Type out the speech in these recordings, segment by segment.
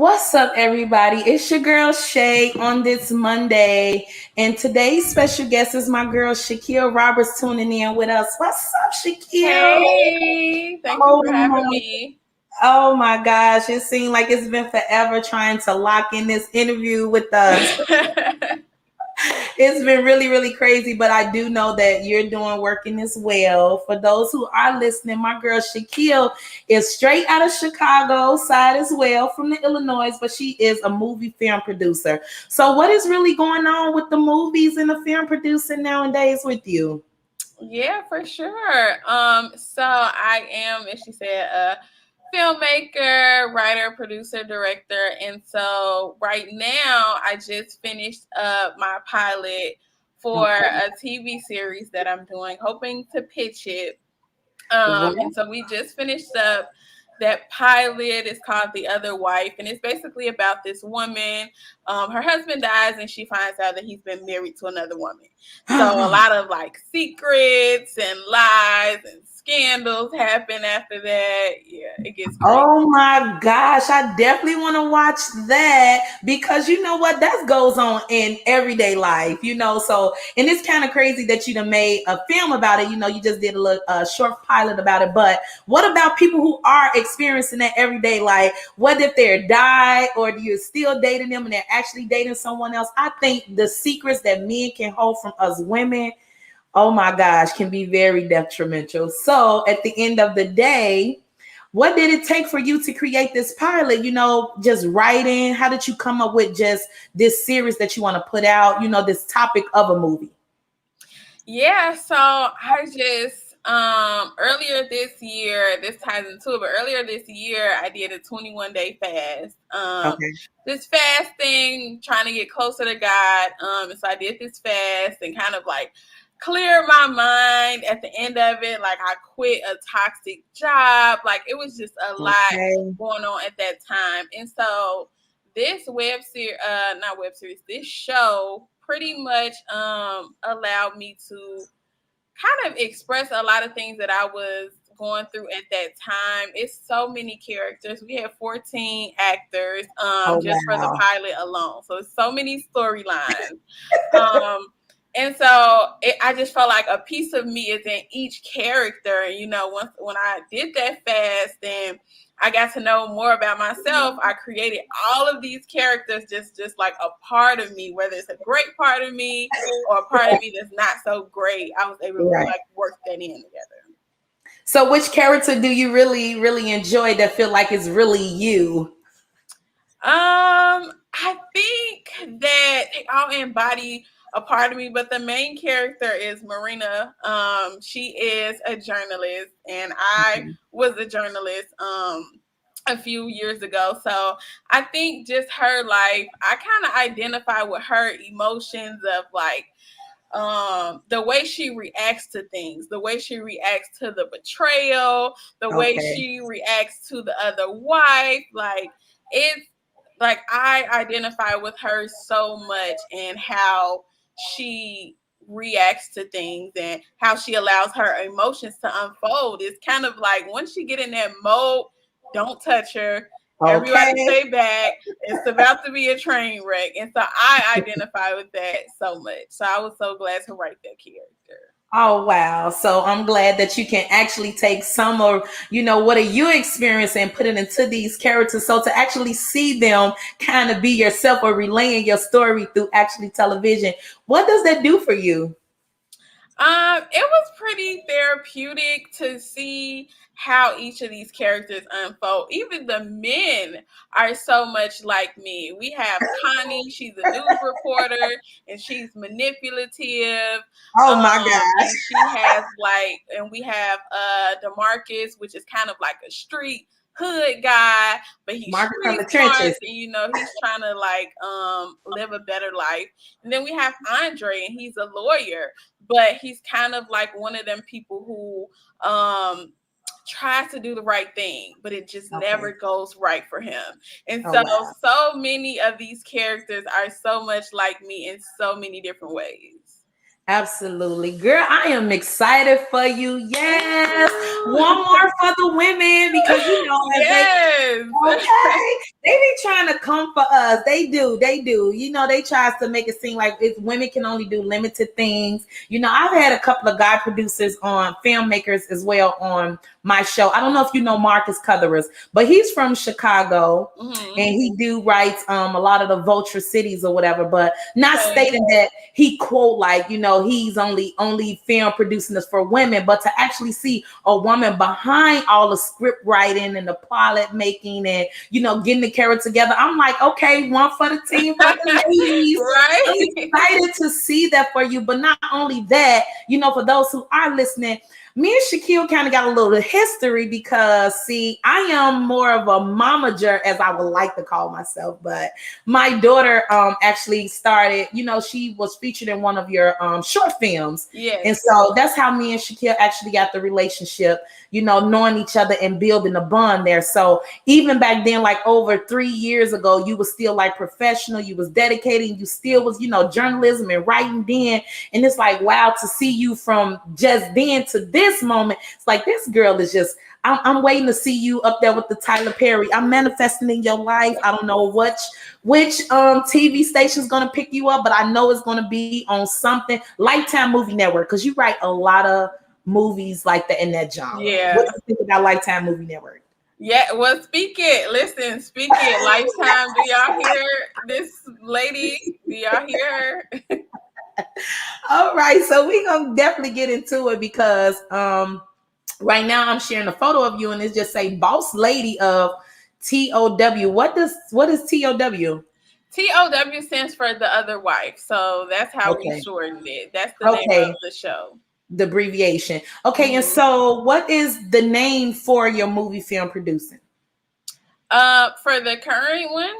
What's up, everybody? It's your girl Shay on this Monday, and today's special guest is my girl Shaquille Roberts tuning in with us. What's up, Shaquille? Hey, thank you Oh for having my, me. oh my gosh! It seemed like it's been forever trying to lock in this interview with us. It's been really, really crazy, but I do know that you're doing working as well. For those who are listening, my girl Shaquille is straight out of Chicago side as well, from the Illinois, but she is a movie film producer. So, what is really going on with the movies and the film producing nowadays with you? Yeah, for sure. So I am, as she said, a filmmaker, writer, producer, director, and so right now I just finished up my pilot for Okay. a TV series that I'm doing, hoping to pitch it. Wow. And so we just finished up that pilot. It's called The Other Wife, and it's basically about this woman. Her husband dies, and she finds out that he's been married to another woman. So a lot of like secrets and lies and scandals happen after that. Yeah, it gets crazy. Oh my gosh, I definitely want to watch that because you know what? That goes on in everyday life, So, and it's kind of crazy that you done made a film about it. You just did a little short pilot about it. But what about people who are experiencing that everyday life? What if they're died or you're still dating them and they're actually dating someone else? I think the secrets that men can hold from us women, oh my gosh, can be very detrimental. So, at the end of the day, what did it take for you to create this pilot? Just writing. How did you come up with just this series that you want to put out? This topic of a movie. Yeah, so I just earlier this year, this ties into it, but earlier this year I did a 21-day fast. Okay. This fasting, trying to get closer to God. And so I did this fast and kind of like clear my mind at the end of it. Like I quit a toxic job. Like it was just a lot Okay. going on at that time. And so this web series, not web series, this show pretty much allowed me to kind of express a lot of things that I was going through at that time. It's so many characters. We had 14 actors Oh just for the wow. pilot alone. So it's so many storylines. Um, and so I just felt like a piece of me is in each character. And once when I did that fast, then I got to know more about myself. I created all of these characters, just like a part of me, whether it's a great part of me or a part of me that's not so great. I was able to Right. like work that in together. So, which character do you really, really enjoy that feel like it's really you? I think that they all embody a part of me, but the main character is Marina. She is a journalist, and I Okay. was a journalist a few years ago. So I think just her life, I kind of identify with her emotions of like the way she reacts to things, the way she reacts to the betrayal, the way Okay. she reacts to the other wife. Like it's like I identify with her so much and how she reacts to things and how she allows her emotions to unfold. It's kind of like once she get in that mode, don't touch her. Everybody Okay. stay back. It's about to be a train wreck. And so I identify with that so much. So I was so glad to write that character. Oh wow. So I'm glad that you can actually take some of, what are you experiencing and put it into these characters. So to actually see them kind of be yourself or relaying your story through actually television, what does that do for you? It was pretty therapeutic to see how each of these characters unfold. Even the men are so much like me. We have Connie, she's a news reporter and she's manipulative. Oh my God. And she has like, and we have Demarcus, which is kind of like a street hood guy, but he's Marcus from street the smart trenches. and he's trying to like live a better life. And then we have Andre and he's a lawyer, but he's kind of like one of them people who tries to do the right thing, but it just Okay. never goes right for him. And Oh so wow. so many of these characters are so much like me in so many different ways. Absolutely. Girl, I am excited for you. Thank Yes. One you. more for the women because as they Yes. okay, they be trying to come for us. They do. They do. They tries to make it seem like women can only do limited things. I've had a couple of guy producers on filmmakers as well on my show. I don't know if you know Marcus Cutherers, but he's from Chicago Mm-hmm. and he do writes a lot of the vulture cities or whatever, but not Okay. stating that he quote like, he's only film producing this for women, but to actually see a woman behind all the script writing and the pilot making and getting the character together. I'm like, okay, one for the team for the ladies. I'm Right. excited to see that for you. But not only that, for those who are listening, me and Shaquille kind of got a little history because, see, I am more of a momager, as I would like to call myself. But my daughter actually started, she was featured in one of your short films. Yes. And so that's how me and Shaquille actually got the relationship, knowing each other and building a bond there. So even back then, like over 3 years ago, you was still like professional, you was dedicated, you still was, journalism and writing then. And it's like, wow, to see you from just then to this moment, it's like this girl is just, I'm waiting to see you up there with the Tyler Perry. I'm manifesting in your life. I don't know which TV station is gonna pick you up, but I know it's gonna be on something. Lifetime Movie Network, because you write a lot of movies like that in that genre. Yeah. What do you think about Lifetime Movie Network? Yeah, well, speak it. Listen, speak it. Lifetime. Do y'all hear this lady? Do y'all hear her? All right, so we're gonna definitely get into it because right now I'm sharing a photo of you and it's just say boss lady of TOW. What is TOW? TOW stands for the other wife. So that's how we Okay. shortened it. That's the name Okay. of the show. The abbreviation. Okay, and Mhm. so what is the name for your movie film producing? For the current one,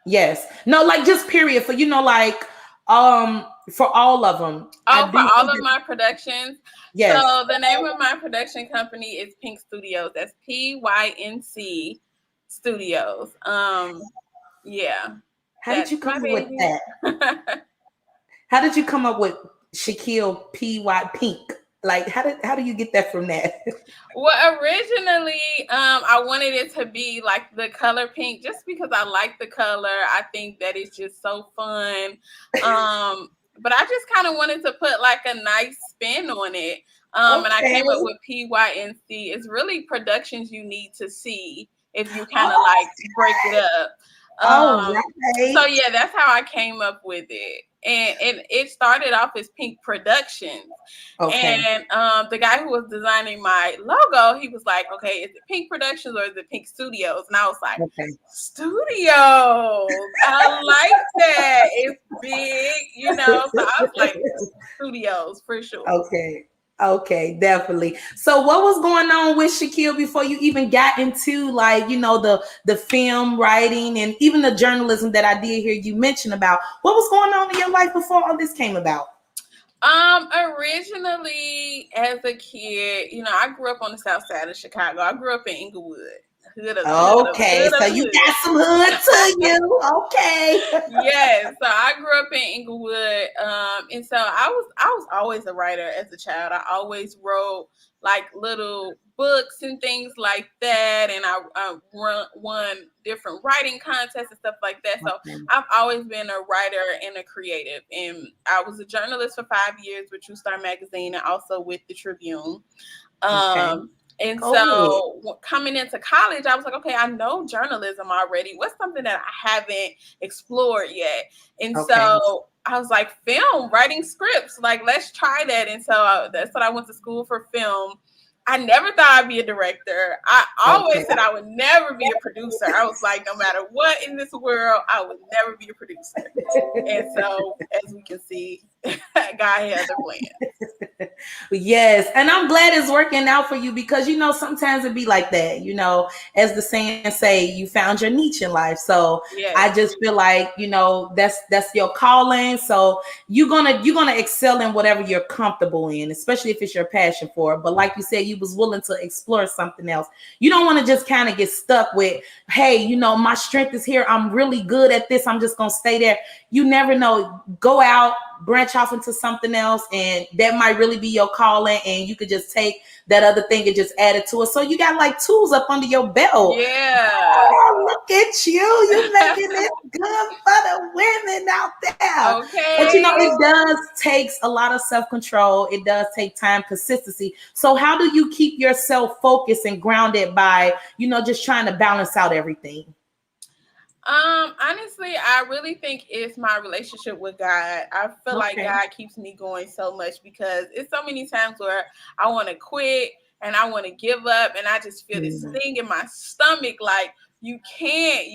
Yes. No, like just period for like for all of them. I for do all see of that. my productions. Yes. So the name of my production company is Pink Studios. That's PYNC Studios. Yeah, How did that's you my come up with baby. that? How did you come up with Shaquille PY Pink? Like how do you get that from that? Well, originally, I wanted it to be like the color pink, just because I like the color. I think that it's just so fun. But I just kind of wanted to put like a nice spin on it. And I Okay. came up with PYNC. It's really productions you need to see if you kind of Oh, like break it up. all So right. yeah, that's how I came up with it. And it started off as Pink Productions. Okay. And the guy who was designing my logo, he was like, okay, is it Pink Productions or is it Pink Studios? And I was like, Okay. Studios. I like that. It's big, So I was like, Studios for sure. Okay. Okay, definitely. So what was going on with Shaquille before you even got into like, the film writing and even the journalism that I did hear you mention about? What was going on in your life before all this came about? Originally as a kid, I grew up on the south side of Chicago. I grew up in Inglewood. Hood of Okay, hood of so the you hood. got some hood to you. Okay. Yes, so I grew up in Inglewood, and so I was always a writer as a child. I always wrote like little books and things like that, and I won different writing contests and stuff like that. So Okay. I've always been a writer and a creative, and I was a journalist for 5 years with True Star Magazine and also with the Tribune. Okay. And Go ahead. so coming into college, I was like, okay, I know journalism already. What's something that I haven't explored yet? And Okay. so I was like, film, writing scripts, like, let's try that. And so that's what I went to school for film. I never thought I'd be a director. I Okay. always said I would never be a producer. I was like, no matter what in this world, I would never be a producer. And so, as we can see, God had other plans. Yes, and I'm glad it's working out for you because sometimes it be like that. As the saying say, you found your niche in life. So Yes. I just feel like that's your calling. So you're gonna excel in whatever you're comfortable in, especially if it's your passion for it. But like you said, you was willing to explore something else. You don't want to just kind of get stuck with, hey, my strength is here. I'm really good at this. I'm just gonna stay there. You never know. Go out, branch off into something else, and that might really be your calling, and you could just take that other thing and just add it to it. So you got like tools up under your belt. Yeah. Oh, look at you. You making it good for the women out there. But Okay. it does takes a lot of self-control. It does take time, consistency. So how do you keep yourself focused and grounded by, just trying to balance out everything? Honestly, I really think it's my relationship with God. I feel like Okay. God keeps me going so much because it's so many times where I want to quit and I want to give up and I just feel this Mhm. thing in my stomach like you can't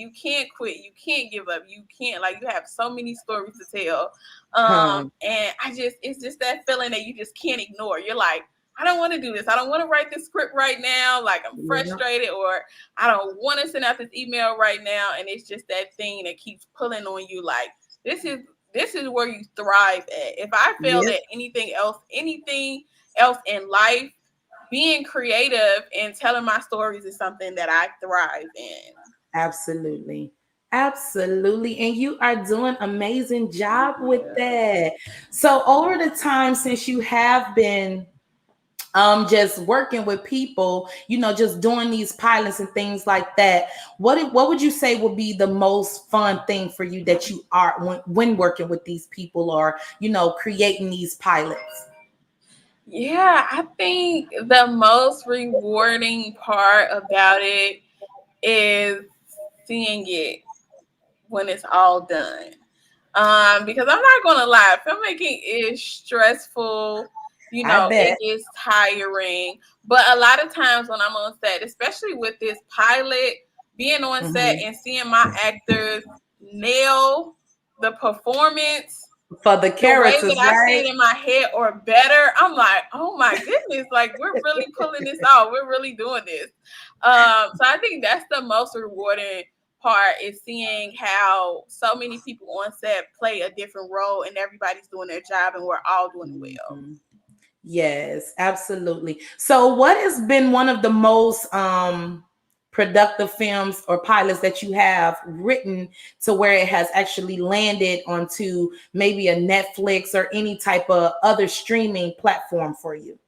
quit, you can't give up, you can't, like, you have so many stories to tell. Huh. And it's just that feeling that you just can't ignore. You're like, I don't want to do this. I don't want to write this script right now. Like, I'm Yeah. frustrated, or I don't want to send out this email right now. And it's just that thing that keeps pulling on you. Like, this is where you thrive at. If I failed Yep. at anything else in life, being creative and telling my stories is something that I thrive in. Absolutely. Absolutely. And you are doing amazing job with Yeah. that. So over the time since you have been just working with people, just doing these pilots and things like that, what would you say would be the most fun thing for you that you are when working with these people, or creating these pilots? Yeah, I think the most rewarding part about it is seeing it when it's all done. Because I'm not gonna lie, filmmaking is stressful. I It bet. gets tiring. But a lot of times when I'm on set, especially with this pilot, being on set Mhm. and seeing my actors nail the performance For the the way characters, that I see right? it in my head or better, I'm like, oh my goodness, like, we're really pulling this off. We're really doing this. So I think that's the most rewarding part, is seeing how so many people on set play a different role and everybody's doing their job and we're all doing it well. Mhm. Yes, absolutely. So, what has been one of the most productive films or pilots that you have written to where it has actually landed onto maybe a Netflix or any type of other streaming platform for you?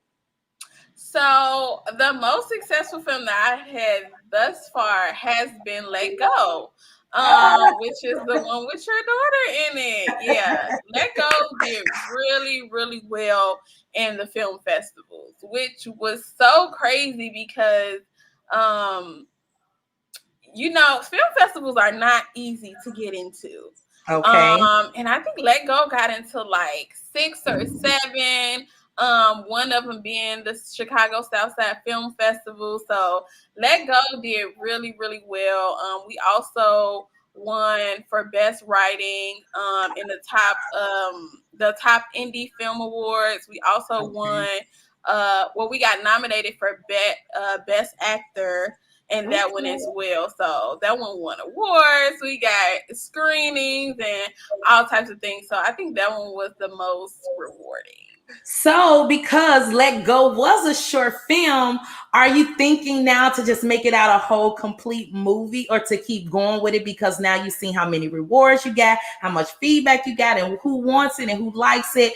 So the most successful film that I had thus far has been Let Go, Ah, which is the one with your daughter in it. Yeah, Let Go did really, really well in the film festivals, which was so crazy because um, film festivals are not easy to get into. okay. And I think Let Go got into like 6 or 7. One of them being the Chicago Southside Film Festival. So Let Go did really, really well. We also won for best writing in the top indie film awards. We also won. Okay. We got nominated for best actor and that one as Okay. well. So that one won awards. We got screenings and all types of things. So I think that one was the most rewarding. So, because Let Go was a short film, are you thinking now to just make it out a whole complete movie, or to keep going with it because now you've seen how many rewards you got, how much feedback you got, and who wants it and who likes it?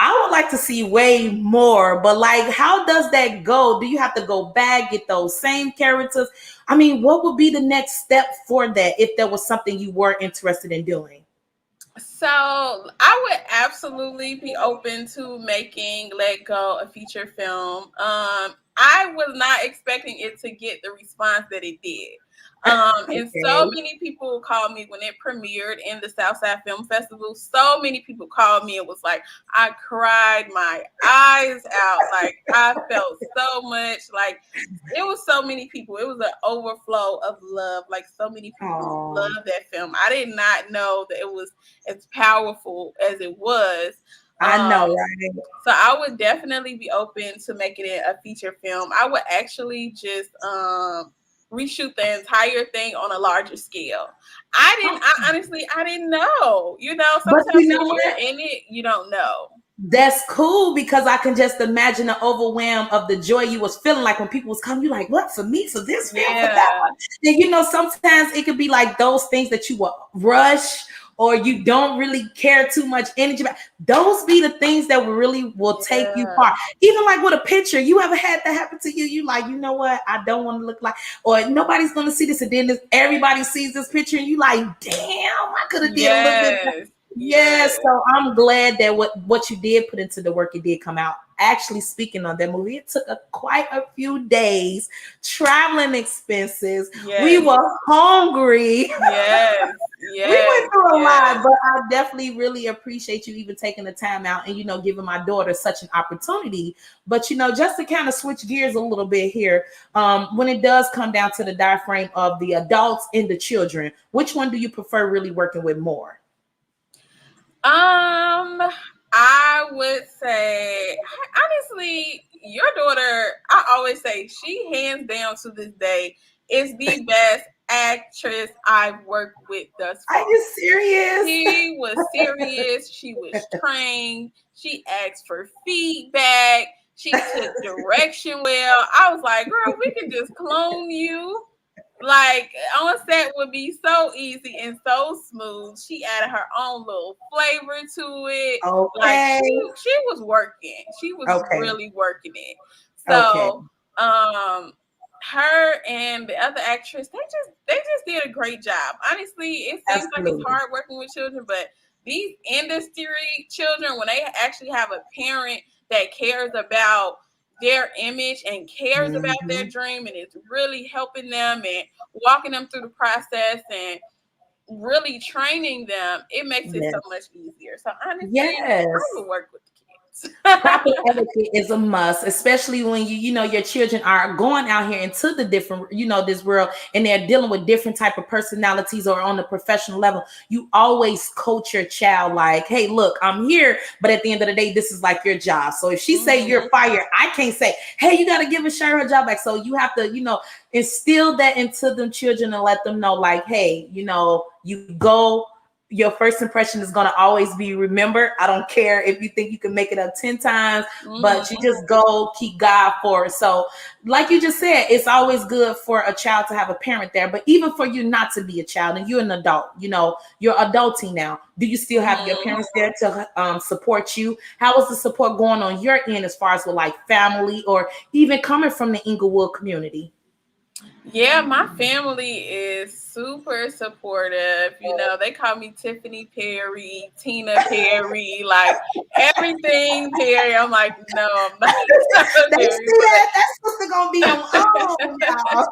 I would like to see way more, but like, how does that go? Do you have to go back, get those same characters? I mean, what would be the next step for that if there was something you were interested in doing? So I would absolutely be open to making Let Go a feature film. I was not expecting it to get the response that it did. And so Okay. many people called me when it premiered in the Southside Film Festival. So many people called me and was like, I cried my eyes out. Like, I felt so much. Like, it was so many people. It was an overflow of love. Like, so many people Oh, loved that film. I did not know that it was as powerful as it was. I know, Um, right? so I would definitely be open to making it a feature film. I would actually just reshoot the entire thing on a larger scale. I didn't know. But Sometimes you know when you're what? in it, you don't know. That's cool, because I can just imagine the overwhelm of the joy you was feeling like when people was coming. You like, what, for me, for this film, for that Yeah. one? And sometimes it could be like those things that you will rush or you don't really care too much energy about, those be the things that really will take you Yeah. far. Even like with a picture, you ever had that happen to you? You like, you know what? I don't want to look like, or nobody's gonna see this, and then everybody sees this picture, and you like, damn, I could have did a little bit better. Yes. Yes, Yes. so I'm glad that what you did put into the work, it did come out. Actually, speaking on that movie, it took quite a few days, traveling expenses. We Yes. were hungry. Yes. We Yes. went through a lot, Yes. but I definitely really appreciate you even taking the time out and giving my daughter such an opportunity. But just to kind of switch gears a little bit here, when it does come down to the diaphragm of the adults and the children, which one do you prefer really working with more? I would say honestly, your daughter, I always say she hands down to this day is the best actress I've worked with thus Are far. you serious? She was serious, she was trained, she asked for feedback, she took direction well. I was like, girl, we can just clone you. Like on set would be so easy and so smooth. She added her own little flavor to it. Like Okay. she was working. She was Okay. really working it. Okay. So her and the other actress, they just did a great job. Honestly, it seems like it's Absolutely. hard working with children, but these industry children, when they actually have a parent that cares about their image and cares about their Mhm. dream and is really helping them and walking them through the process and really training them, it makes it so Yes. much easier. So honestly, I Yes. would work with the kids. Proper etiquette is a must, especially when your children are going out here into the different, this world, and they're dealing with different type of personalities or on the professional level. You always coach your child like, hey, look, I'm here, but at the end of the day, this is like your job. So if she say you're Mhm. fired, I can't say, hey, you got to give her job back. So you have to, instill that into them children and let them know like, hey, you go, your first impression is going to always be remembered. I don't care if you think you can make it up 10 times, but you Mhm. just go keep God for it. So, like you just said, it's always good for a child to have a parent there, but even for you not to be a child and you're an adult, you're adulting now. Do you still have your Mhm. parents there to support you? How is the support going on your end as far as with like family or even coming from the Inglewood community? Yeah, my family is super supportive. You know, they call me Tiffany Perry, Tina Perry, like everything Perry. I'm like, no, I'm not Tyler They Perry, see but that that's supposed to gonna be on y'all.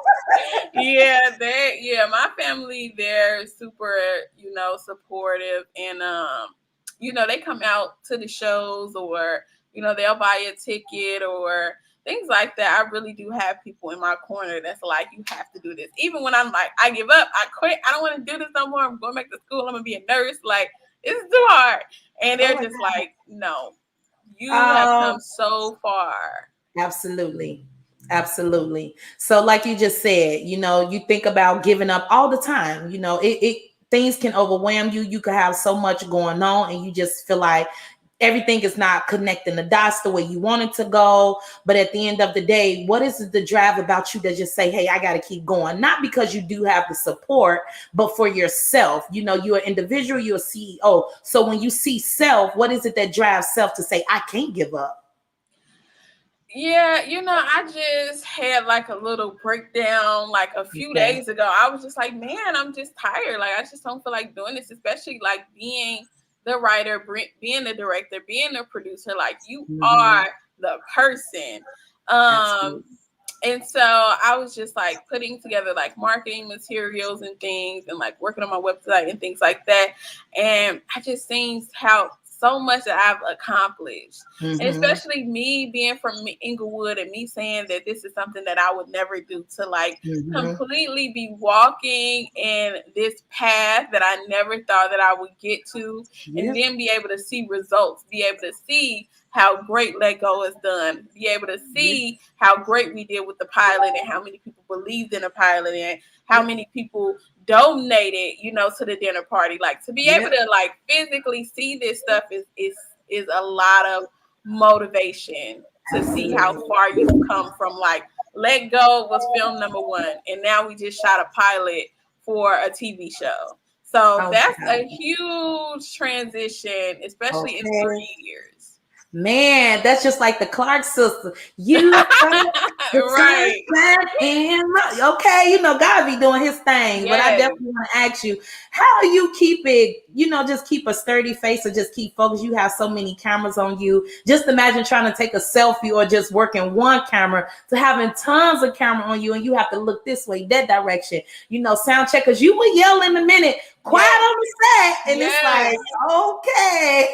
yeah, my family, they're super, supportive, and they come out to the shows, or they'll buy a ticket or things like that. I really do have people in my corner that's like, you have to do this. Even when I'm like, I give up, I quit, I don't want to do this no more. I'm going back to school. I'm gonna be a nurse. Like, it's too hard. And Oh they're my just like, no, you have God. come so far. Absolutely. Absolutely. So, like you just said, you think about giving up all the time. It things can overwhelm you. You could have so much going on, and you just feel like everything is not connecting the dots the way you want it to go. But at the end of the day, what is the drive about you that just say, hey, I got to keep going? Not because you do have the support, but for yourself. You're an individual, you're a CEO. So when you see self, what is it that drives self to say, I can't give up? Yeah, I just had like a little breakdown like a few Okay. days ago. I was just like, man, I'm just tired. Like, I just don't feel like doing this, especially like being the writer, being the director, being the producer. Like, you Mhm. are the person. Um, Absolutely. and so I was just like putting together like marketing materials and things and like working on my website and things like that. And I just seen how so much that I've accomplished. And Mhm. especially me being from Inglewood and me saying that this is something that I would never do, to like Mhm. completely be walking in this path that I never thought that I would get to, and Yep. then be able to see results, be able to see how great Let Go is done, be able to Yep. see how great we did with the pilot and how many people believed in the pilot and how Yep. many people donated, to the dinner party. Like, to be able Yep. to like physically see this stuff is a lot of motivation to see how Absolutely. far you've come from like Let Go was film number one, and now we just shot a pilot for a TV show. So Oh that's my a huge transition, God. especially in Okay. 3 years. Man, that's just like the Clark sister. You are the Right. sunshine in my. Okay, God be doing his thing, but I Yes. definitely want to ask you, how do you keep it? Just keep a sturdy face or just keep focused. You have so many cameras on you. Just imagine trying to take a selfie or just working one camera to having tons of camera on you, and you have to look this way, that direction. Sound check because you will yell in a minute. Quiet Yes. on the set, and it's Yes. like, okay.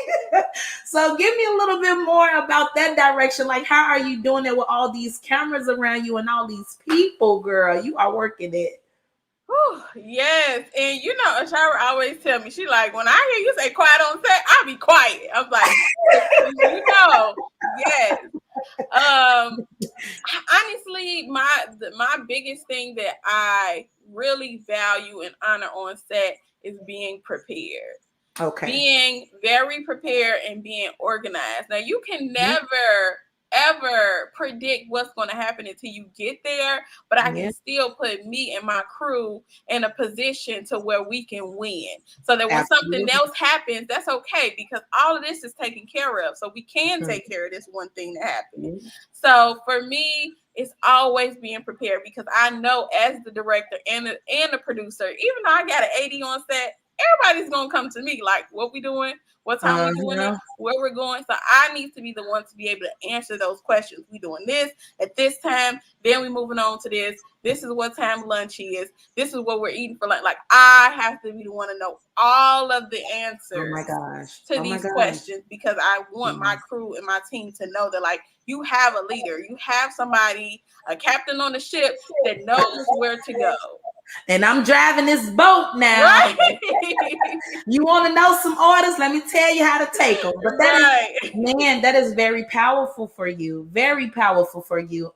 So give me a little bit more about that direction. Like, how are you doing it with all these cameras around you and all these people, girl? You are working it. Whew, yes. And Ashara always tell me, she like, when I hear you say quiet on set, I'll be quiet. I'm like, yes. Honestly, my biggest thing that I really value and honor on set is being prepared. Okay. Being very prepared and being organized. Now, you can Yeah. never ever predict what's going to happen until you get there, but I Yeah. can still put me and my crew in a position to where we can win, so that when something Absolutely. else happens, that's okay, because all of this is taken care of, so we can Mhm. take care of this one thing that happened. Yeah. So for me, it's always being prepared, because I know, as the director and the producer, even though I got an AD on set, everybody's gonna come to me like, what we doing, what time we doing it, Uh-huh. where we're going. So I need to be the one to be able to answer those questions. We doing this at this time, then we moving on to this. This is what time lunch is. This is what we're eating for lunch. Like, I have to be the one to know all of the Oh my answers gosh. to Oh my these gosh. questions, because I want my crew and my team to know that, like, you have a leader, you have somebody, a captain on the ship that knows where to go. And I'm driving this boat now. Right. You want to know some orders? Let me tell you how to take them. But Right. man, that is very powerful for you. Very powerful for you.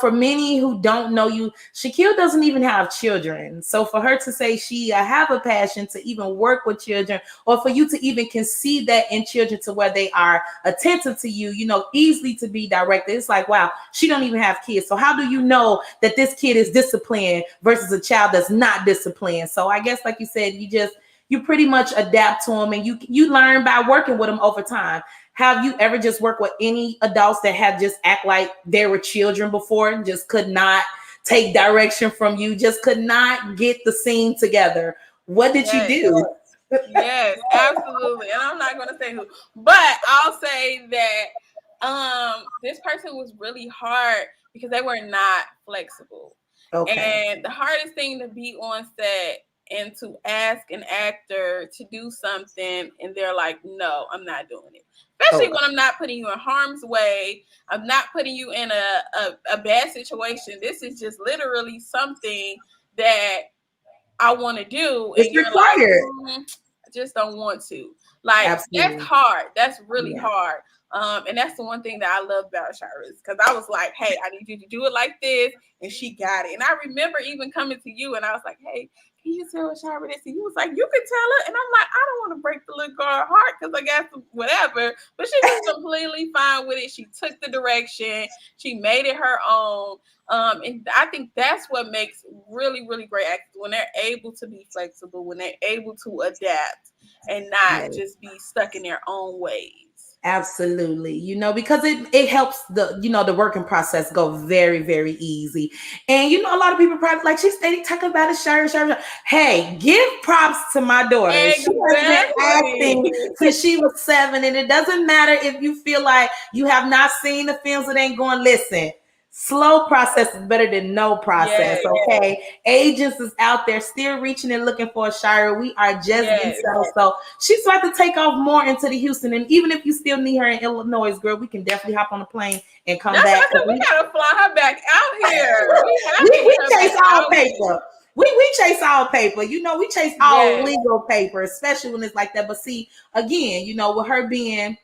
For many who don't know you, Shaquille doesn't even have children. So for her to say she have a passion to even work with children, or for you to even conceive that in children to where they are attentive to you, easily to be directed. It's like, wow, she don't even have kids. So how do you know that this kid is disciplined versus a child that's not disciplined? So I guess, like you said, you pretty much adapt to them, and you learn by working with them over time. Have you ever just worked with any adults that have just act like they were children before and just could not take direction from you, just could not get the scene together? What did you Yes. do? Yes, absolutely. And I'm not gonna say who, but I'll say that this person was really hard because they were not flexible. Okay. And the hardest thing to be on set and to ask an actor to do something and they're like, no, I'm not doing it. Especially Okay. when I'm not putting you in harm's way. I'm not putting you in a bad situation. This is just literally something that I want to do. And It's you're like, required. I just don't want to. Like, that's Absolutely. hard. That's really Yeah. hard. And that's the one thing that I love about Shira, because I was like, hey, I need you to do it like this. And she got it. And I remember even coming to you and I was like, hey, can you tell Shira this? And you was like, you can tell her. And I'm like, I don't want to break the little girl heart because I got some whatever. But she was completely fine with it. She took the direction. She made it her own. And I think that's what makes really, really great actors, when they're able to be flexible, when they're able to adapt and not Yeah. just be stuck in their own ways. Absolutely. Because it helps the working process go very, very easy. And a lot of people probably like, she's steady talking about a shirt. Hey, give props to my daughter. She has been Exactly. acting since she was 7. And it doesn't matter if you feel like you have not seen the films that ain't going, listen. Slow process is better than no process. Yes. Okay. Agents is out there still reaching and looking for a Shira. We are just getting settled. So she's about to take off more into the Houston. And even if you still need her in Illinois, girl, we can definitely hop on a plane and come That's back. what I said. We gotta fly her back out here. We have to we get her chase back all out paper. We chase all paper. We chase all Yes. legal paper, especially when it's like that. But see, again, with her being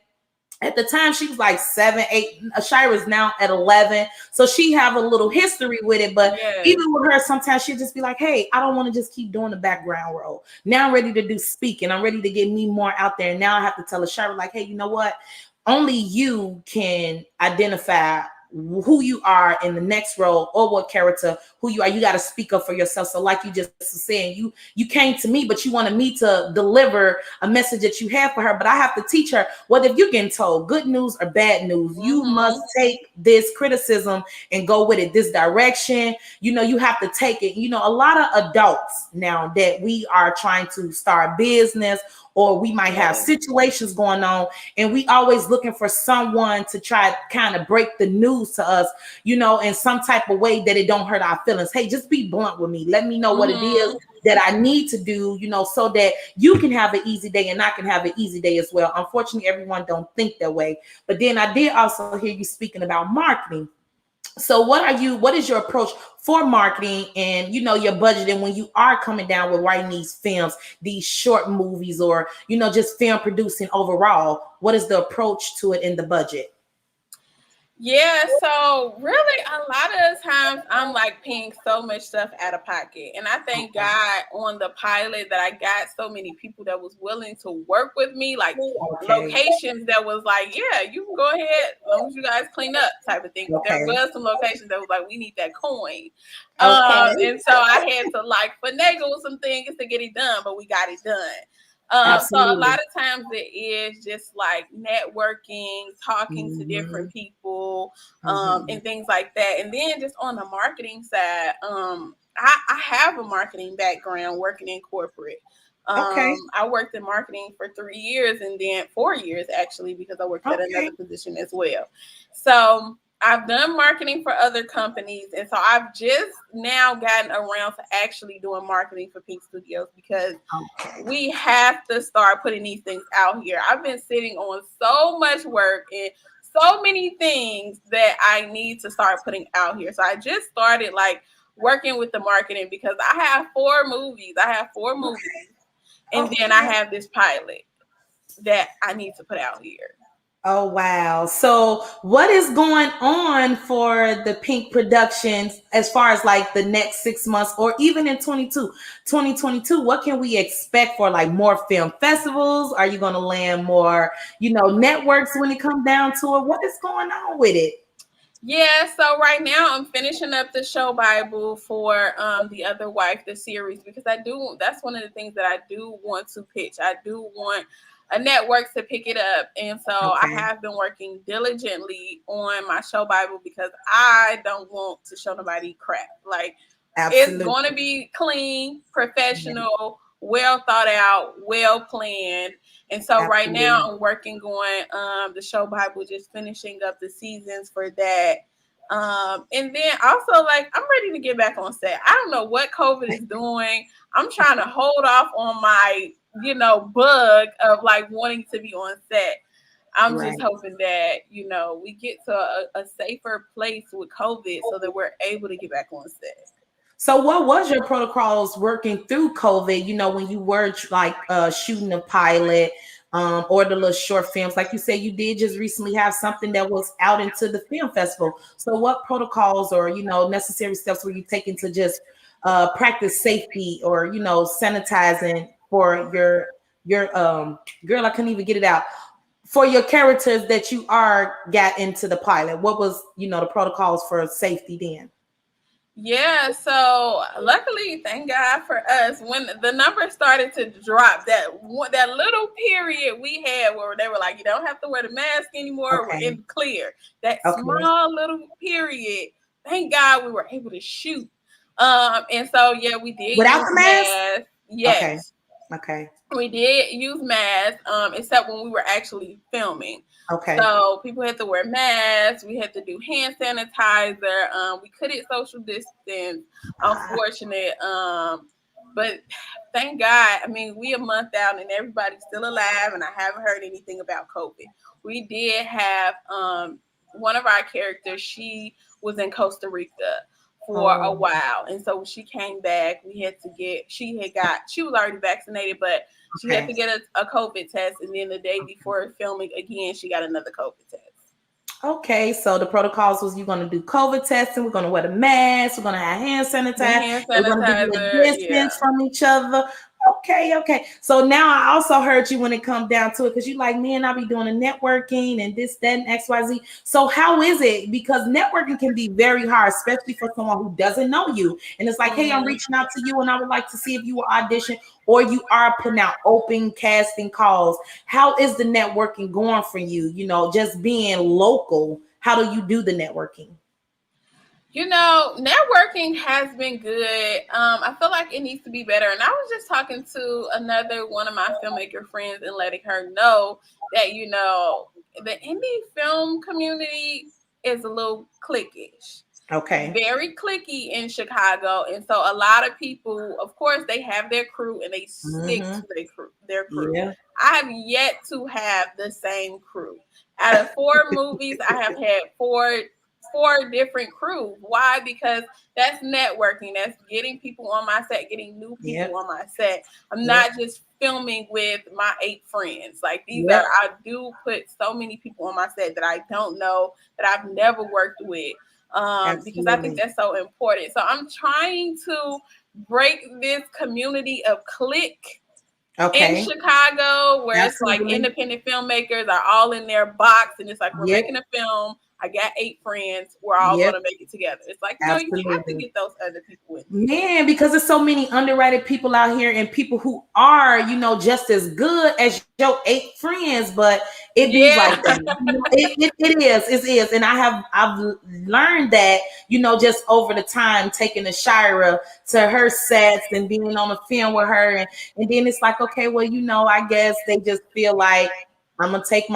at the time she was like 7, 8. Shira's now at 11, so she have a little history with it. But Yes. even with her, sometimes she'll just be like, hey, I don't want to just keep doing the background role. Now I'm ready to do speaking. I'm ready to get me more out there. And now I have to tell Shira, like, hey, you know what? Only you can identify who you are in the next role, or what character who you are. You got to speak up for yourself. So like you just were saying, you came to me, but you wanted me to deliver a message that you have for her, but I have to teach her, what if you're getting told good news or bad news, you must Mm-hmm. take this criticism and go with it this direction. You have to take it. A lot of adults now that we are trying to start business, or we might have Yes. situations going on, and we always looking for someone to try kind of break the news to us, in some type of way that it don't hurt our feelings. Hey, just be blunt with me. Let me know what it is Mm-hmm. that I need to do, so that you can have an easy day and I can have an easy day as well. Unfortunately, everyone don't think that way. But then I did also hear you speaking about marketing. So what is your approach for marketing, and your budget, and when you are coming down with writing these films, these short movies, or just film producing overall, what is the approach to it in the budget? Yeah, so really a lot of times I'm like paying so much stuff out of pocket. And I thank Okay. God on the pilot that I got so many people that was willing to work with me, like Okay. locations that was like, yeah, you can go ahead as long as you guys clean up type of thing. But there Okay. was some locations that was like, we need that coin. Okay. And so I had to like finagle some things to get it done, but we got it done. So a lot Absolutely. of times it is just like networking, talking to different Hmm. people, Hmm. and things like that. And then just on the marketing side, I have a marketing background working in corporate. Okay. I worked in marketing for 3 years and then 4 years actually because I worked at Okay. another position as well. So I've done marketing for other companies, and so I've just now gotten around to actually doing marketing for Pink Studios because Okay. we have to start putting these things out here. I've been sitting on so much work and so many things that I need to start putting out here. So I just started like working with the marketing because I have 4 movies. I have 4 movies, and then I Okay. have this pilot that I need to put out here. Oh wow. So what is going on for the Pink Productions as far as like the next 6 months, or even in 2022? What can we expect for like more film festivals? Are you going to land more, networks when it comes down to it? What is going on with it? Yeah, so right now I'm finishing up the show Bible for the other wife, the series, because I do that's one of the things that I do want to pitch. I do want a network to pick it up. And so I Okay. have been working diligently on my show Bible because I don't want to show nobody crap. Like it's going to Absolutely. be clean, Yeah, professional, well thought out, well planned. And so right now absolutely. I'm working on the show Bible, just finishing up the seasons for that. And then also like I'm ready to get back on set. I don't know what COVID is doing. I'm trying to hold off on my, bug of like wanting to be on set. I'm just Right. hoping that, we get to a safer place with COVID so that we're able to get back on set. So what was your protocols working through COVID, when you were like shooting a pilot, or the little short films? Like you said, you did just recently have something that was out into the film festival. So what protocols or, necessary steps were you taking to just practice safety, or, sanitizing for your girl, I couldn't even get it out, for your characters that you are got into the pilot? What was, the protocols for safety then? Yeah, so luckily, thank God for us, when the numbers started to drop, that little period we had where they were like, you don't have to wear the mask anymore, we're Okay. in clear. That Okay. small little period, thank God we were able to shoot. And so yeah, we did Without use the mask? masks. Okay. Yes, Okay. we did use masks, except when we were actually filming. Okay. So people had to wear masks. We had to do hand sanitizer. We couldn't social distance, unfortunate. But thank God. I mean, we a month out and everybody's still alive, and I haven't heard anything about COVID. We did have one of our characters. She was in Costa Rica for a Oh, while, and so when she came back, we had to get. She was already vaccinated, but she had okay. to get a COVID test, and then the day before filming again, she got another COVID test. Okay. So the protocols was, you're gonna do COVID testing, we're gonna wear the mask, we're gonna have hand The sanitizer, hand we're gonna be a sanitizer, distance yeah. from each other. Okay. So now I also heard you when it comes down to it, because you like, man, I be doing the networking and this, that, and XYZ. So how is it? Because networking can be very hard, especially for someone who doesn't know you. And it's like, hey, I'm Mhm. reaching out to you and I would like to see if you will audition, or you are putting out open casting calls. How is the networking going for you? Just being local. How do you do the networking? Networking has been good. I feel like it needs to be better. And I was just talking to another one of my filmmaker friends and letting her know that, the indie film community is a little cliquish, Okay. very cliquey in Chicago. And so a lot of people, of course, they have their crew and they stick Mm-hmm. to their crew. Yeah. I have yet to have the same crew. Out of 4 movies, I have had four different crews. Why? Because that's networking. That's getting people on my set, getting new Yep. people on my set. I'm Yep. not just filming with my 8 friends. Like Yep. I do put so many people on my set that I don't know, that I've never worked with. Because I think Absolutely. that's so important. So I'm trying to break this community of clique in Okay. Chicago, where it's like Absolutely. independent filmmakers are all in their box, and it's like, we're Yep. making a film. I got 8 friends. We're all Yep. going to make it together. It's like, no, you have to Absolutely. get those other people in there. Man, because there's so many underrated people out here and people who are, just as good as your 8 friends, but it be like Yeah. that. It is. And I've learned that, just over the time taking the Shira to her sets and being on the film with her. And then it's like, okay, well, I guess they just feel like I'm gonna take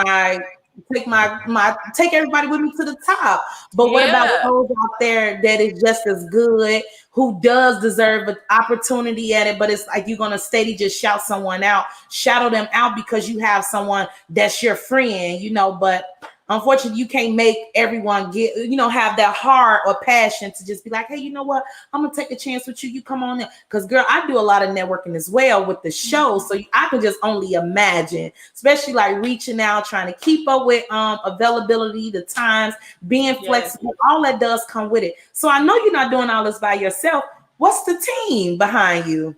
everybody with me to the top. But what about Yeah. those out there that is just as good, who does deserve an opportunity at it, but it's like you're gonna steady just shadow them out because you have someone that's your friend, but unfortunately you can't make everyone have that heart or passion to just be like, hey, you know what, I'm gonna take a chance with you, you come on in. Because girl, I do a lot of networking as well with the show, so I can just only imagine, especially like reaching out, trying to keep up with availability, the times, being Yes. flexible, all that does come with it. So I know you're not doing all this by yourself. What's the team behind you?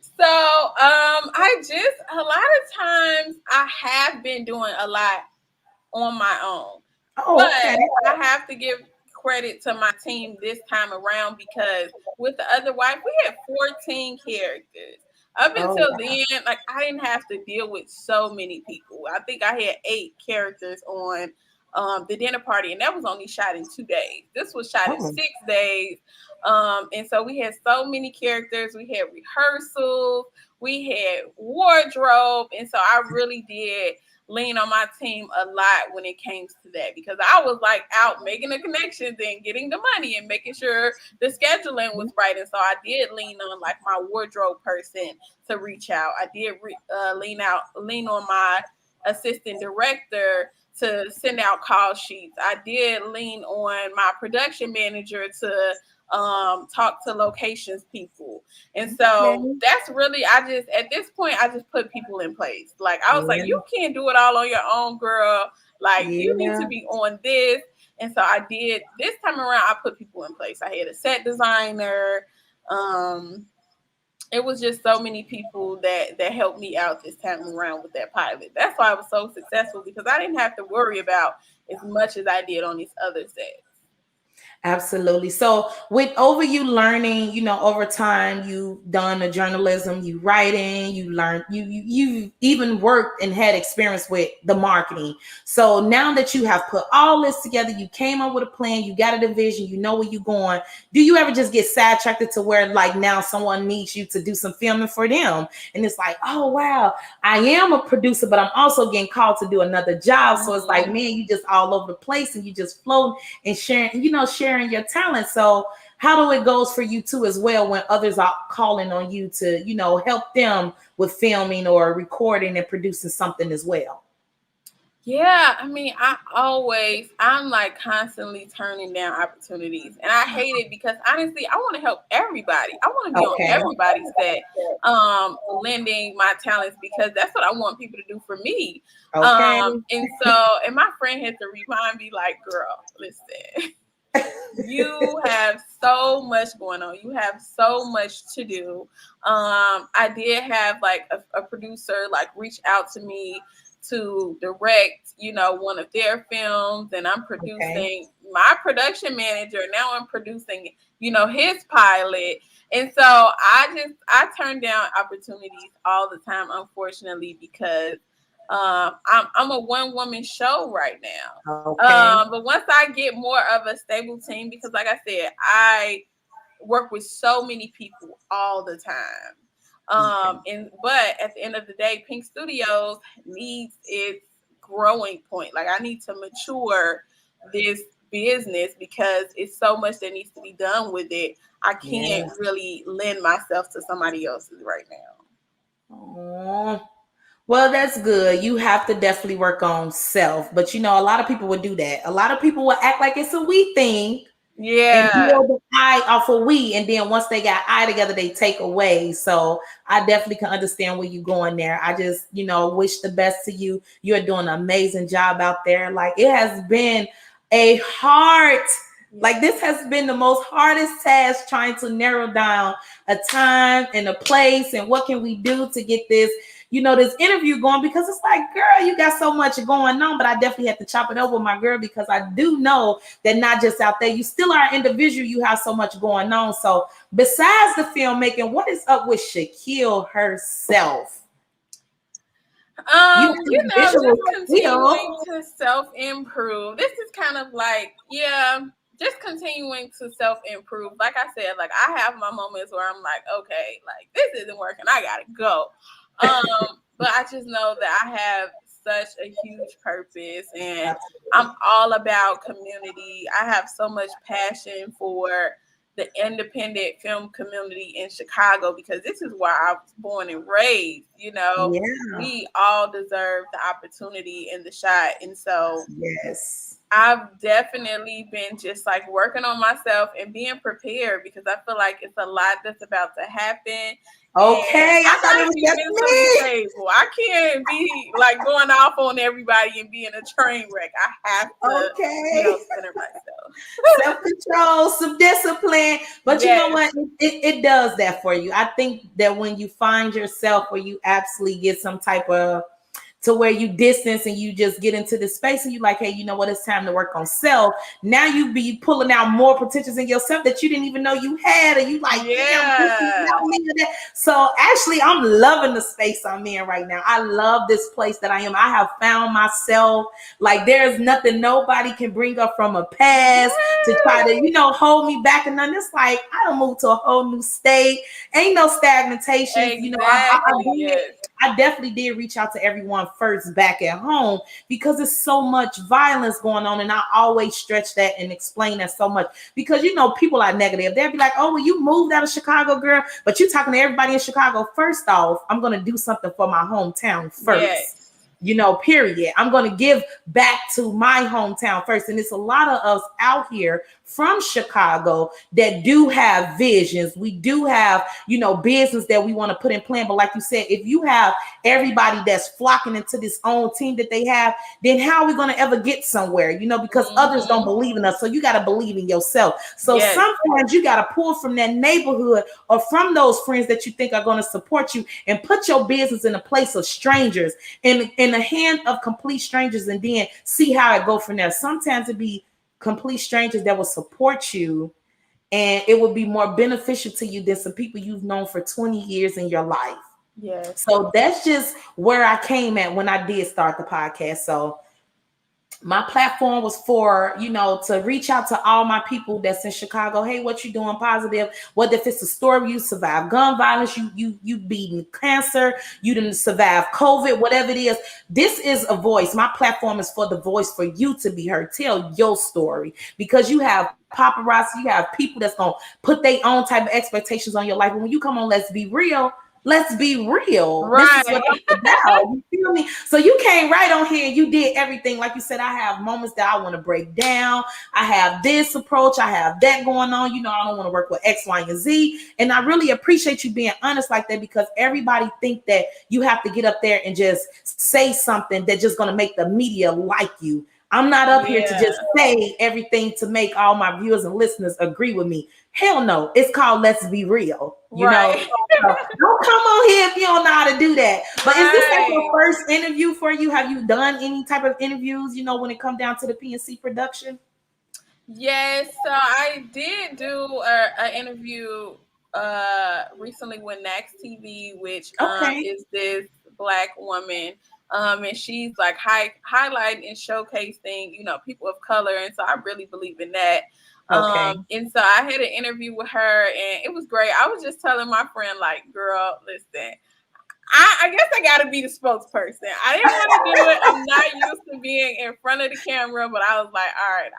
So, I just, a lot of times I have been doing a lot on my own. Oh, But okay. I have to give credit to my team this time around, because with the other wife, we had 14 characters. Up Oh, until wow. then, like, I didn't have to deal with so many people. I think I had 8 characters on the dinner party, and that was only shot in 2 days. This was shot in Oh, 6 days. And so we had so many characters. We had rehearsals, we had wardrobe. And so I really did lean on my team a lot when it came to that, because I was like out making the connections and getting the money and making sure the scheduling was right. And so I did lean on like my wardrobe person to reach out. I did lean on my assistant director to send out call sheets. I did lean on my production manager to talk to locations people. And so okay. that's really, I just, at this point, I just put people in place. Like, I was like, Yeah. you can't do it all on your own, girl. Like, you need to Yeah. be on this. And so I did, this time around, I put people in place. I had a set designer. Um, it was just so many people that helped me out this time around with that pilot. That's why I was so successful, because I didn't have to worry about as much as I did on these other sets. Absolutely. So with over you learning, over time, you done the journalism, you writing, you learned, you even worked and had experience with the marketing. So now that you have put all this together, you came up with a plan, you got a division, you know where you're going. Do you ever just get sidetracked to where like now someone needs you to do some filming for them? And it's like, oh wow, I am a producer, but I'm also getting called to do another job. So it's like, Mhm. man, you just all over the place and you just floating and sharing your talent. So how do it goes for you too as well when others are calling on you to, help them with filming or recording and producing something as well? Yeah, I mean, I'm like constantly turning down opportunities. And I hate it, because honestly, I want to help everybody. I want to be on Okay. everybody's set, lending my talents, because that's what I want people to do for me. Okay. And so, and my friend had to remind me, like, girl, listen. You have so much going on. You have so much to do. I did have like a producer like reach out to me to direct, one of their films, and I'm Okay. producing my production manager. Now I'm producing, his pilot. And so I turn down opportunities all the time, unfortunately, because I'm a one woman show right now. Okay. But once I get more of a stable team, because like I said, I work with so many people all the time. Okay. But at the end of the day, Pink Studios needs its growing point. Like I need to mature this business because it's so much that needs to be done with it. I can't Yeah. really lend myself to somebody else's right now. Oh, well, that's good. You have to definitely work on self. But a lot of people would do that. A lot of people will act like it's a we thing and Yeah, build the I off of we. And then once they got I together, they take away. So I definitely can understand where you're going there. I just, wish the best to you. You're doing an amazing job out there. Like it has been a hard, like this has been the most hardest task trying to narrow down a time and a place and what can we do to get this this interview going, because it's like, girl, you got so much going on. But I definitely have to chop it up with my girl, because I do know that not just out there, you still are an individual, you have so much going on. So besides the filmmaking, what is up with Shaquille herself? You have just visual continuing skill. to self improve. This is kind of like, yeah, just continuing to self improve. Like I said, like I have my moments where I'm like, okay, like this isn't working, I gotta go. But I just know that I have such a huge purpose, and I'm Absolutely. all about community. I have so much passion for the independent film community in Chicago because this is where I was born and raised. Yeah. We all deserve the opportunity and the shot. And so Yes. I've definitely been just like working on myself and being prepared because I feel like it's a lot that's about to happen. And Okay. I I thought it gotta was be just mentally me. stable. I can't be like going off on everybody and being a train wreck. I have to, Okay. center myself. Self-control, some discipline. But you know Yes, what? It does that for you. I think that when you find yourself where you absolutely get some type of to where you distance and you just get into the space and you like, hey, you know what? It's time to work on self. Now you be pulling out more potentials in yourself that you didn't even know you had, and you like, damn, this is yeah, not me. So actually, I'm loving the space I'm in right now. I love this place that I am. I have found myself. Like there's nothing nobody can bring up from a past to try to, hold me back and nothing. It's like I don't move to a whole new state. Ain't no stagnation. exactly. Yes, I definitely did reach out to everyone first back at home because there's so much violence going on. And I always stretch that and explain that so much because, people are negative. They'll be like, oh, well, you moved out of Chicago, girl, but you talking to everybody in Chicago. First off, I'm going to do something for my hometown first. yes, Period. I'm going to give back to my hometown first. And it's a lot of us out here from Chicago that do have visions. We do have, business that we want to put in plan. But like you said, if you have everybody that's flocking into this own team that they have, then how are we going to ever get somewhere? Because others don't hmm, believe in us. So you got to believe in yourself. So yes, sometimes you got to pull from that neighborhood or from those friends that you think are going to support you and put your business in a place of strangers, in the hand of complete strangers, and then see how it go from there. Sometimes it be complete strangers that will support you, and it will be more beneficial to you than some people you've known for 20 years in your life. yes, So that's just where I came at when I did start the podcast. So my platform was for to reach out to all my people that's in Chicago. Hey, what you doing positive? Whether if it's a story, you survive gun violence, you beating cancer, you didn't survive COVID, whatever it is. This is a voice. My platform is for the voice, for you to be heard. Tell your story, because you have paparazzi, you have people that's gonna put their own type of expectations on your life. And when you come on Let's Be Real, let's be real. This is what right. I'm about. You feel me? So you came right on here and you did everything. Like you said, I have moments that I want to break down. I have this approach. I have that going on. I don't want to work with X, Y, and Z. And I really appreciate you being honest like that, because everybody think that you have to get up there and just say something that's just going to make the media like you. I'm not up here to just Yeah. say everything to make all my viewers and listeners agree with me. Hell no. It's called Let's Be Real. You know, Right. so don't come on here if you don't know how to do that. But is this like your Right. first interview for you? Have you done any type of interviews, you know, when it come down to the PNC production? Yes, so I did do an interview recently with Nax TV, which Okay. is this black woman. And she's like highlighting and showcasing, people of color. And so I really believe in that. Okay. And so I had an interview with her and it was great. I was just telling my friend, like, girl, listen, I guess I got to be the spokesperson. I didn't want to do it. I'm not used to being in front of the camera, but I was like, all right,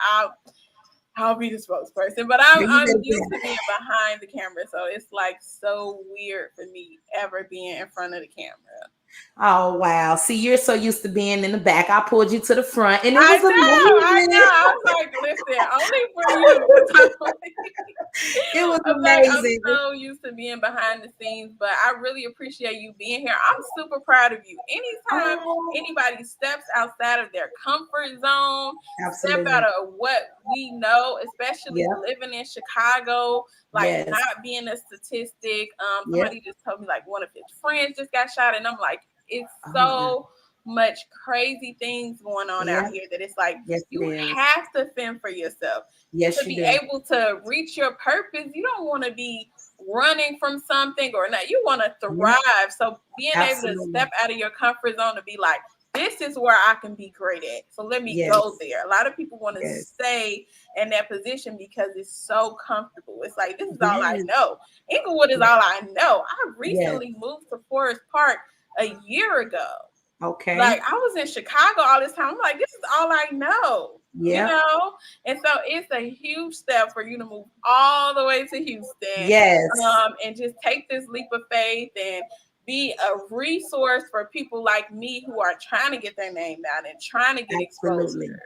I'll be the spokesperson, but Yeah, you I'm better used to be. being behind the camera, so it's like so weird for me ever being in front of the camera. Oh wow. See, you're so used to being in the back. I pulled you to the front and it I was know, I know. amazing. I was like, listen, only for you, because I'm It was I'm like, I'm amazing. so used to being behind the scenes, but I really appreciate you being here. I'm super proud of you. Anytime Oh, anybody steps outside of their comfort zone, step out absolutely. of what we know, especially Yep. living in Chicago, like Yes. not being a statistic. Yep. Somebody just told me like one of his friends just got shot, and I'm like, it's Oh my God. so much crazy things going on out Yeah. here that it's like Yes, it you is. have to fend for yourself Yes, to you be do. able to reach your purpose. You don't want to be running from something or not. You want to Yep. thrive. So being able to Absolutely. step out of your comfort zone to be like, this is where I can be great at. So let me go Yes. there. A lot of people want to Yes. stay in that position because it's so comfortable. It's like, this is all I Yes. know. Inglewood is Yes. all I know. I Yes. recently moved to Forest Park a year ago. Like Okay. I was in Chicago all this time. I'm like, this is all I know, Yep. And so it's a huge step for you to move all the way to Houston, Yes. and just take this leap of faith and be a resource for people like me who are trying to get their name out and trying to get Absolutely. exposure.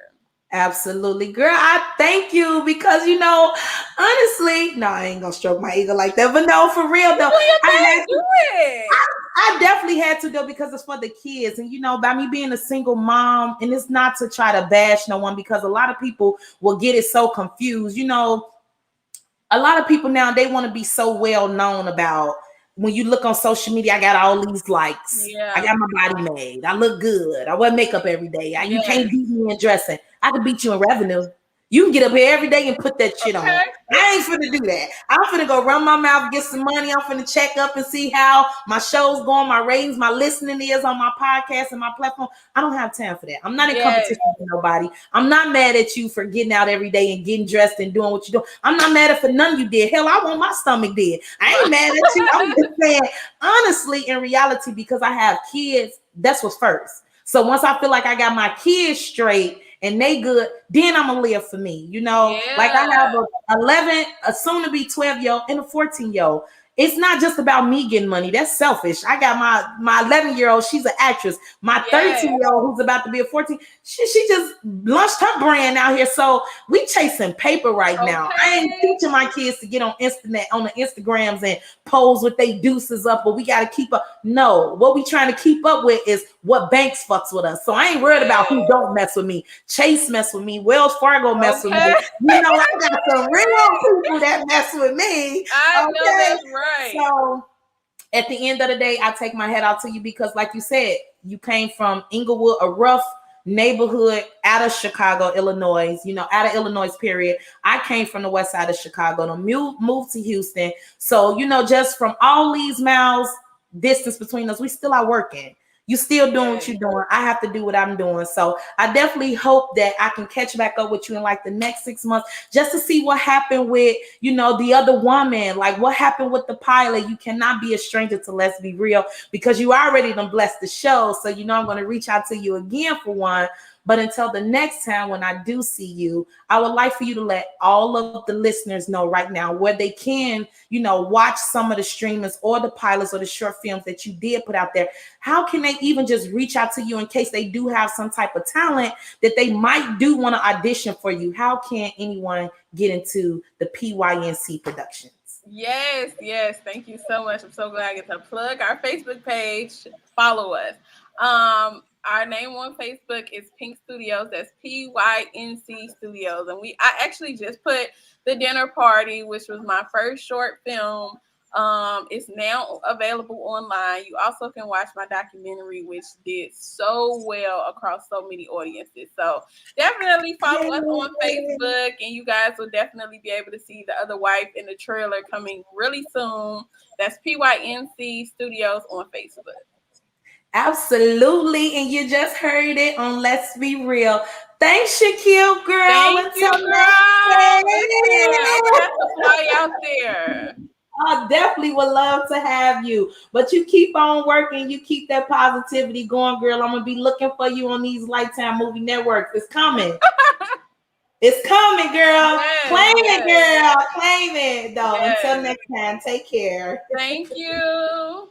Absolutely, girl. I thank you because you know, honestly, no, I ain't gonna stroke my ego like that. But no, for real You though, do your I had thing, to. do it. I definitely had to though because it's for the kids, and you know, by me being a single mom, and it's not to try to bash no one because a lot of people will get it so confused. You know, a lot of people now they want to be so well known about when you look on social media. I got all these likes. I Yeah. got my body made. I look good. I wear makeup every day. You can't Yes. beat me in dressing. I can beat you in revenue. You can get up here every day and put that shit on. Okay. I ain't finna do that. I'm finna go run my mouth, get some money. I'm finna check up and see how my show's going, my ratings, my listening is on my podcast and my platform. I don't have time for that. I'm not in Yes. competition with nobody. I'm not mad at you for getting out every day and getting dressed and doing what you do. I'm not mad at for none of you did. Hell, I want my stomach dead. I ain't Right. mad at you. I'm just saying, honestly, in reality, because I have kids, that's what's first. So once I feel like I got my kids straight and they good, then I'm gonna live for me. You know, like I have Yeah. a 11, a soon to be 12-year-old and a 14-year-old. It's not just about me getting money. That's selfish. I got my 11-year-old. She's an actress. My Yes. 13-year-old, who's about to be a 14, she just launched her brand out here. So we chasing paper right now. I ain't Okay. teaching my kids to get on internet on the Instagrams and pose with they deuces up, but we got to keep up. No, what we trying to keep up with is what banks fucks with us. So I ain't worried about who Yes. don't mess with me. Chase mess with me. Wells Fargo mess with Okay. me. You know, I got some real Right. people that mess with me. I know Okay. that's right. So at the end of the day, I take my head out to you because, like you said, you came from Inglewood, a rough neighborhood out of Chicago, Illinois, you know, out of Illinois, period. I came from the west side of Chicago to move to Houston. So, you know, just from all these miles distance between us, we still are working. You still doing what Yes. you're doing. I have to do what I'm doing. So I definitely hope that I can catch back up with you in like the next 6 months just to see what happened with, you know, the other woman. Like what happened with the pilot. You cannot be a stranger to Let's Be Real because you already done blessed the show. So, you know, I'm going to reach out to you again for one. But until the next time when I do see you, I would like for you to let all of the listeners know right now where they can, you know, watch some of the streamers or the pilots or the short films that you did put out there. How can they even just reach out to you in case they do have some type of talent that they might do want to audition for you? How can anyone get into the PYNC Productions? Yes, yes. Thank you so much. I'm so glad I get to plug our Facebook page. Follow us. Our name on Facebook is Pink Studios. That's PYNC Studios. And I actually just put The Dinner Party, which was my first short film. It's now available online. You also can watch my documentary, which did so well across so many audiences. So definitely follow us on Facebook, and you guys will definitely be able to see The Other Wife in the trailer coming really soon. That's PYNC Studios on Facebook. Absolutely. And you just heard it on Let's Be Real. Thanks, Shaquille, girl. Thank you, Until next girl. Listen, I'm time. gonna have to fly out there. I definitely would love to have you. But you keep on working. You keep that positivity going, girl. I'm going to be looking for you on these Lifetime movie networks. It's coming. It's coming, girl. Yes, Claim it, yes, girl. Claim it, though. Until yes. next time, take care. Thank you.